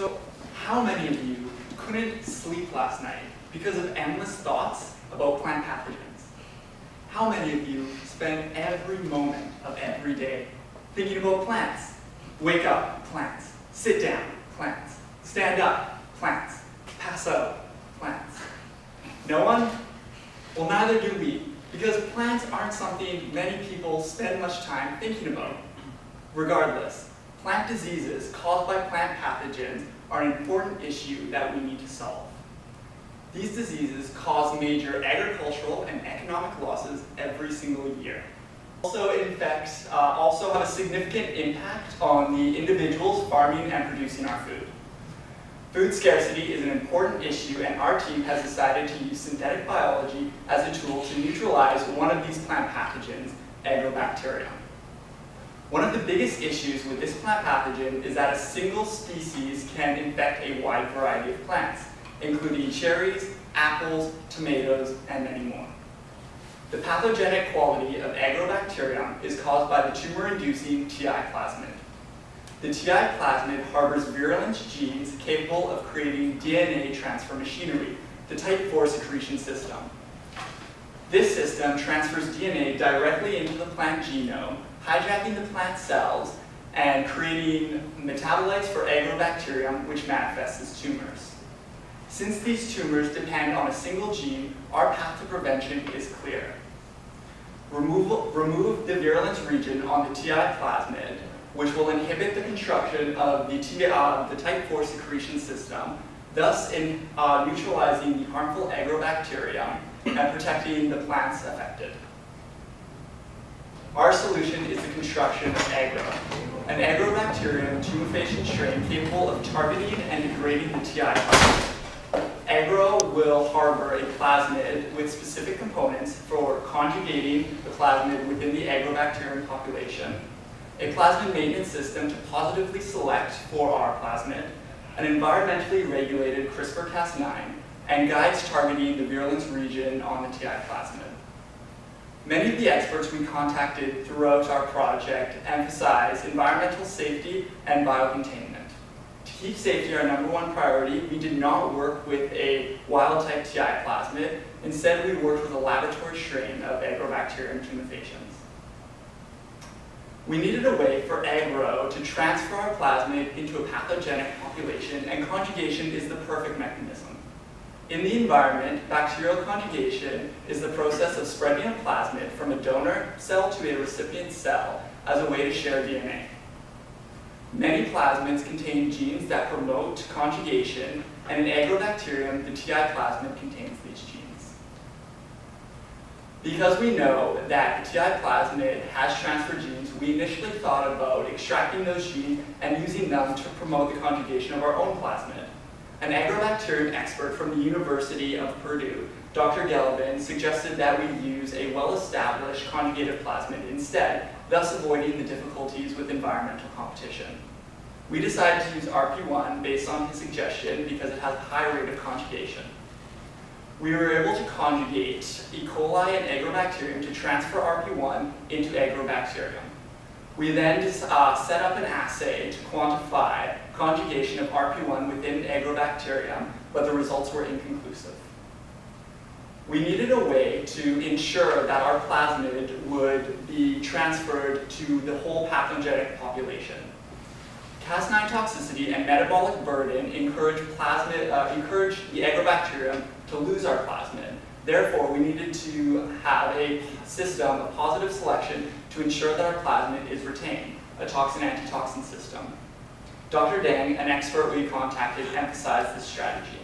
So, how many of you couldn't sleep last night because of endless thoughts about plant pathogens? How many of you spend every moment of every day thinking about plants? Wake up, plants. Sit down, plants. Stand up, plants. Pass out, plants. No one? Well, neither do we, because plants aren't something many people spend much time thinking about. Regardless, plant diseases caused by plant pathogens are an important issue that we need to solve. These diseases cause major agricultural and economic losses every single year. Also have a significant impact on the individuals farming and producing our food. Food scarcity is an important issue, and our team has decided to use synthetic biology as a tool to neutralize one of these plant pathogens, Agrobacterium. One of the biggest issues with this plant pathogen is that a single species can infect a wide variety of plants, including cherries, apples, tomatoes, and many more. The pathogenic quality of Agrobacterium is caused by the tumor-inducing TI plasmid. The TI plasmid harbors virulent genes capable of creating DNA transfer machinery, the type IV secretion system. This system transfers DNA directly into the plant genome, hijacking the plant cells and creating metabolites for Agrobacterium, which manifests as tumors. Since these tumors depend on a single gene, our path to prevention is clear. Remove the virulent region on the TI plasmid, which will inhibit the construction of the type IV secretion system, thus neutralizing the harmful Agrobacterium and protecting the plants affected. Our solution is the construction of Agro, an Agrobacterium tumefaciens strain capable of targeting and degrading the TI plasmid. Agro will harbor a plasmid with specific components for conjugating the plasmid within the Agrobacterium population, a plasmid maintenance system to positively select for our plasmid, an environmentally regulated CRISPR-Cas9, and guides targeting the virulence region on the TI plasmid. Many of the experts we contacted throughout our project emphasize environmental safety and biocontainment. To keep safety our #1 priority, we did not work with a wild-type TI plasmid. Instead, we worked with a laboratory strain of Agrobacterium tumefaciens. We needed a way for Agro to transfer our plasmid into a pathogenic population, and conjugation is the perfect mechanism. In the environment, bacterial conjugation is the process of spreading a plasmid from a donor cell to a recipient cell as a way to share DNA. Many plasmids contain genes that promote conjugation, and in Agrobacterium, the TI plasmid contains these genes. Because we know that the TI plasmid has transfer genes, we initially thought about extracting those genes and using them to promote the conjugation of our own plasmid. An Agrobacterium expert from the University of Purdue, Dr. Gelvin, suggested that we use a well-established conjugated plasmid instead, thus avoiding the difficulties with environmental competition. We decided to use RP1 based on his suggestion because it has a high rate of conjugation. We were able to conjugate E. coli and Agrobacterium to transfer RP1 into Agrobacterium. We then set up an assay to quantify conjugation of RP1 within Agrobacterium, but the results were inconclusive. We needed a way to ensure that our plasmid would be transferred to the whole pathogenic population. Cas9 toxicity and metabolic burden encourage the Agrobacterium to lose our plasmid. Therefore, we needed to have a system of positive selection to ensure that our plasmid is retained, a toxin-antitoxin system. Dr. Dang, an expert we contacted, emphasized this strategy.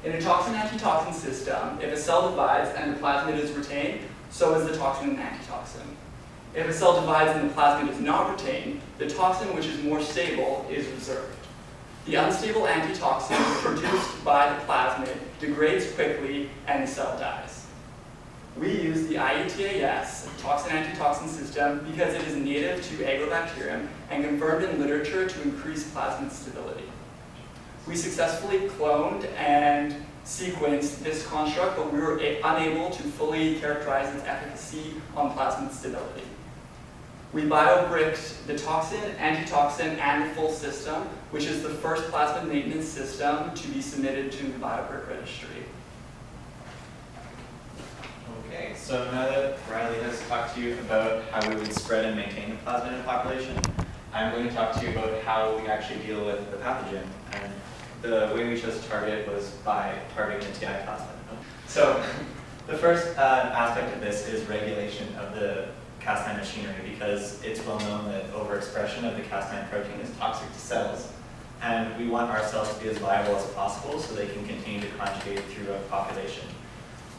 In a toxin-antitoxin system, if a cell divides and the plasmid is retained, so is the toxin and antitoxin. If a cell divides and the plasmid is not retained, the toxin, which is more stable, is reserved. The unstable antitoxin produced by the plasmid degrades quickly and the cell dies. We use the IETAS toxin-antitoxin system because it is native to Agrobacterium and confirmed in literature to increase plasmid stability. We successfully cloned and sequenced this construct, but we were unable to fully characterize its efficacy on plasmid stability. We biobricked the toxin, antitoxin, and the full system, which is the first plasmid maintenance system to be submitted to the biobrick registry. Okay, so now that Riley has talked to you about how we would spread and maintain the plasmid in a population, I'm going to talk to you about how we actually deal with the pathogen. And the way we chose to target it was by targeting the TI plasmid. So the first aspect of this is regulation of the Cas9 machinery, because it's well known that overexpression of the Cas9 protein is toxic to cells. And we want our cells to be as viable as possible so they can continue to conjugate through a population.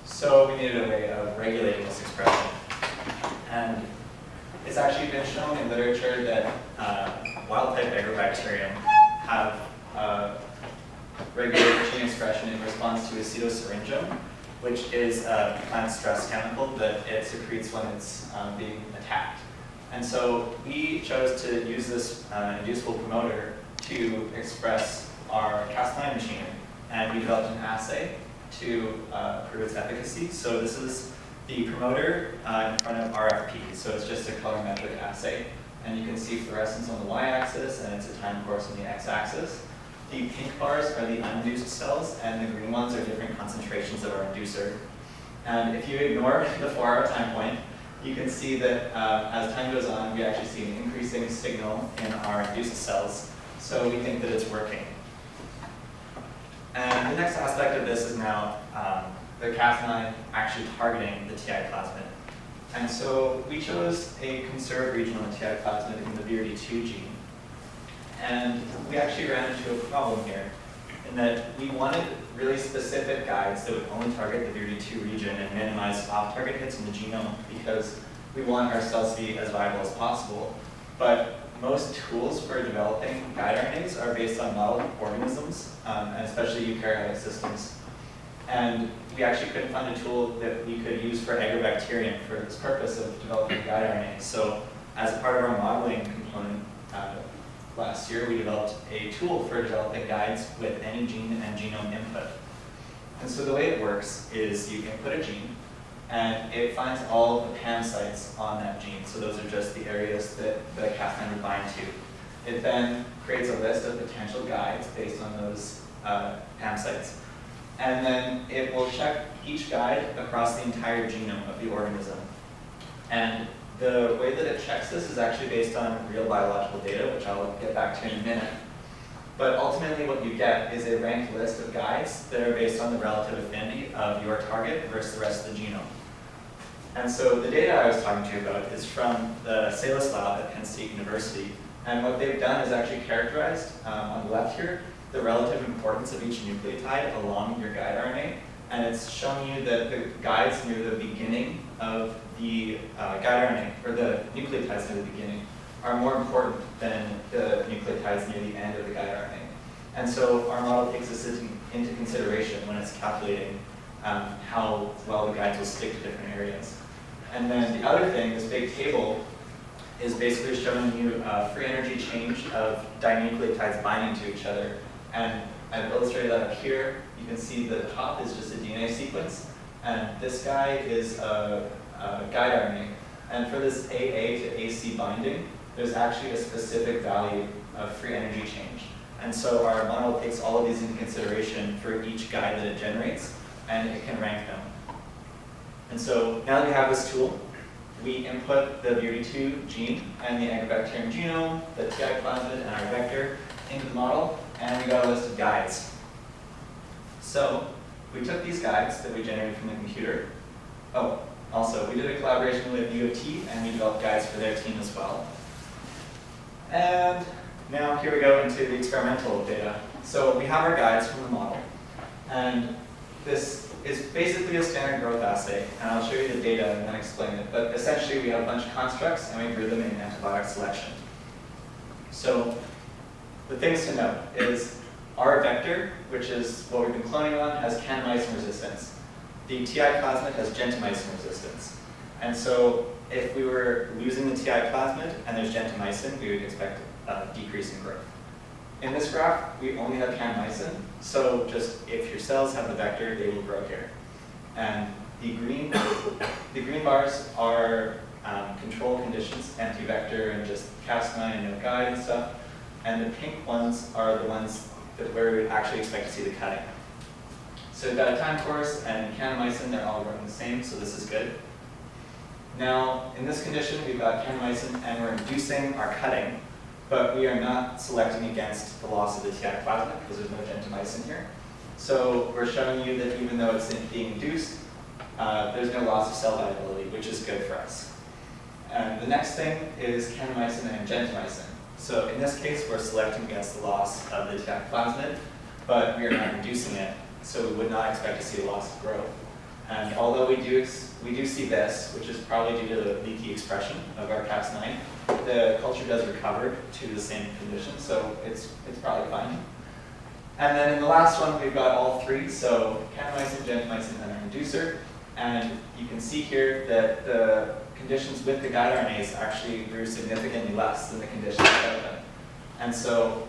So we needed a way of regulating this expression. And it's actually been shown in literature that wild-type agrobacterium have regulated gene expression in response to acetosyringum, which is a plant stress chemical that it secretes when it's being attacked. And so we chose to use this inducible promoter to express our Cas9 machinery. And we developed an assay to prove its efficacy. So this is the promoter in front of RFP. So it's just a colorimetric assay. And you can see fluorescence on the y-axis, and it's a time course on the x-axis. The pink bars are the uninduced cells, and the green ones are different concentrations of our inducer. And if you ignore the 4-hour time point, you can see that as time goes on, we actually see an increasing signal in our induced cells. So we think that it's working. And the next aspect of this is now the Cas9 actually targeting the TI plasmid. And so we chose a conserved region on the TI plasmid in the BRD2 gene. And we actually ran into a problem here in that we wanted really specific guides that would only target the BRD2 region and minimize off-target hits in the genome, because we want our cells to be as viable as possible. But most tools for developing guide RNAs are based on model organisms, and especially eukaryotic systems. And we actually couldn't find a tool that we could use for agrobacterium for this purpose of developing guide RNAs. So as part of our modeling component last year, we developed a tool for developing guides with any gene and genome input. And so the way it works is you input a gene, and it finds all the PAM sites on that gene. So those are just the areas that the Cas9 would bind to. It then creates a list of potential guides based on those PAM sites. And then it will check each guide across the entire genome of the organism. And the way that it checks this is actually based on real biological data, which I'll get back to in a minute. But ultimately what you get is a ranked list of guides that are based on the relative affinity of your target versus the rest of the genome. And so the data I was talking to you about is from the Salis lab at Penn State University. And what they've done is actually characterized, on the left here, the relative importance of each nucleotide along your guide RNA. And it's showing you that the guides near the beginning of the guide RNA, or the nucleotides near the beginning, are more important than the nucleotides near the end of the guide RNA. And so our model takes this into consideration when it's calculating how well the guides will stick to different areas. And then the other thing, this big table, is basically showing you free energy change of dinucleotides binding to each other. And I've illustrated that up here. You can see the top is just a DNA sequence, and this guy is a guide RNA. And for this AA to AC binding, there's actually a specific value of free energy change. And so our model takes all of these into consideration for each guide that it generates, and it can rank them. And so now that we have this tool, we input the BRD2 gene and the agrobacterium genome, the TI plasmid, and our vector into the model, and we got a list of guides. So we took these guides that we generated from the computer. Oh, also, we did a collaboration with U of T, and we developed guides for their team as well. And now here we go into the experimental data. So we have our guides from the model, and this is basically a standard growth assay, and I'll show you the data and then explain it. But essentially, we have a bunch of constructs, and we breed them in antibiotic selection. So the things to note is our vector, which is what we've been cloning on, has kanamycin resistance. The TI plasmid has gentamicin resistance. And so if we were losing the TI plasmid and there's gentamicin, we would expect a decrease in growth. In this graph, we only have kanamycin, so just if your cells have the vector, they will grow here. And The green bars are control conditions, empty vector and just Cas9 and no guide and stuff. And the pink ones are the ones where we actually expect to see the cutting. So we've got a time course and kanamycin, they're all running the same, so this is good. Now, in this condition, we've got kanamycin and we're inducing our cutting, but we are not selecting against the loss of the TI plasmid because there's no gentamicin here. So we're showing you that even though it's being induced, there's no loss of cell viability, which is good for us. And the next thing is kanamycin and gentamicin. So in this case, we're selecting against the loss of the TI plasmid, but we are not inducing it, so we would not expect to see a loss of growth. And although we do see this, which is probably due to the leaky expression of our Cas9, the culture does recover to the same condition, so it's probably fine. And then in the last one, we've got all three, so kanamycin, gentamicin, and our inducer. And you can see here that the conditions with the guide RNAs actually grew significantly less than the conditions without them. And so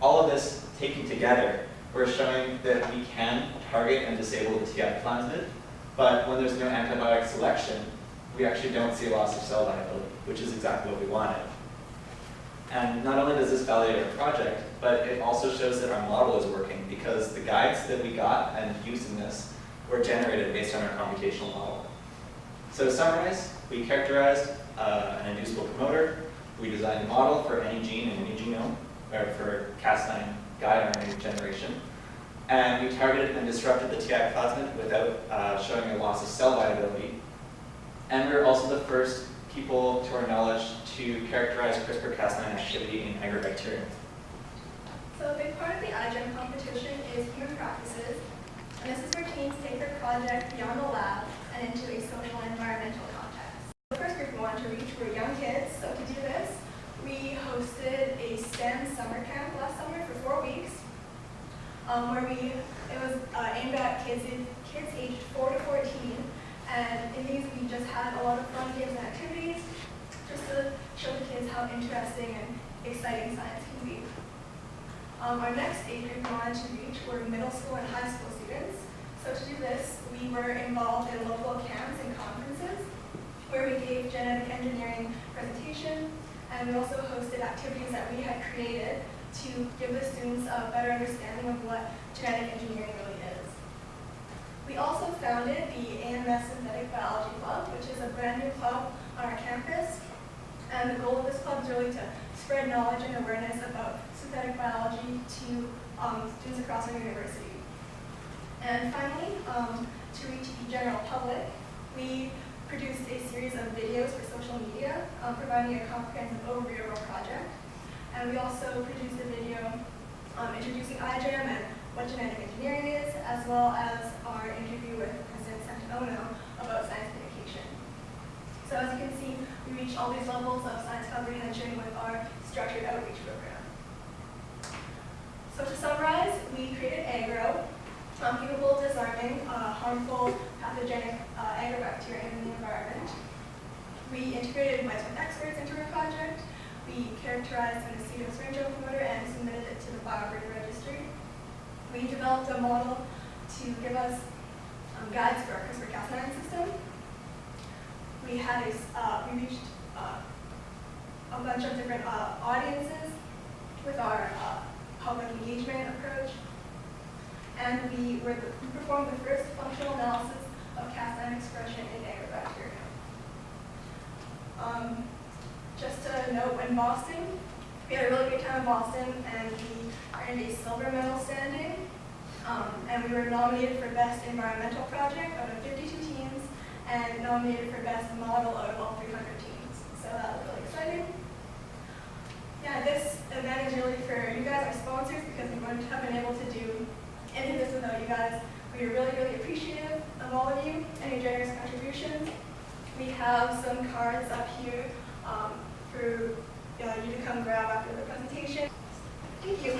all of this taken together, we're showing that we can target and disable the TI plasmid, but when there's no antibiotic selection, we actually don't see a loss of cell viability, which is exactly what we wanted. And not only does this validate our project, but it also shows that our model is working because the guides that we got and used in this were generated based on our computational model. So to summarize, we characterized an inducible promoter, we designed a model for any gene in any genome, or for Cas9 guide RNA generation, and we targeted and disrupted the TI plasmid without showing a loss of cell viability. And we were also the first people, to our knowledge, to characterize CRISPR-Cas9 activity in agrobacterium. So a big part of the iGEM competition is human practices, and this is where teams take their project beyond the lab and into a social and environmental context. The first group we wanted to reach were young kids, so to do this, we hosted a STEM summer camp last summer for 4 weeks, where it was aimed at kids aged 4 to 14, and in these we just had a lot of fun games and activities, just to show the kids how interesting and exciting science can be. Our next age group we wanted to reach were middle school and high school students. So to do this, we were involved in local camps and conferences where we gave genetic engineering presentation, and we also hosted activities that we had created to give the students a better understanding of what genetic engineering really is. We also founded the AMS Synthetic Biology Club, which is a brand new club on our campus. And the goal of this club is really to spread knowledge and awareness about synthetic biology to students across our university. And finally, to reach the general public, we produced a series of videos for social media, providing a comprehensive overview of our project. And we also produced a video introducing iGEM and what genetic engineering is, as well as our interview with President Santono about science communication. So as you can see, we reach all these levels of science comprehension with our structured outreach program. So to summarize, we created agro, capable of disarming harmful pathogenic agrobacteria in the environment. We integrated microbe experts into our project. We characterized an acetosyringeal promoter and submitted it to the Biobrigade Registry. We developed a model to give us guides for our CRISPR-Cas9 system. We reached a bunch of different audiences with our public engagement approach, and we performed the first functional analysis of Cas9 expression in agrobacterium. Just to note, in Boston, we had a really great time in Boston, and we earned a silver medal standing, and we were nominated for Best Environmental Project out of 52 teams, and nominated for Best Model out of all 300 teams. So that was really exciting. Yeah, this event is really for you guys, our sponsors, because we wouldn't have been able to do any of this without you guys. We are really, really appreciative of all of you and your generous contributions. We have some cards up here for you to come grab after the presentation. Thank you.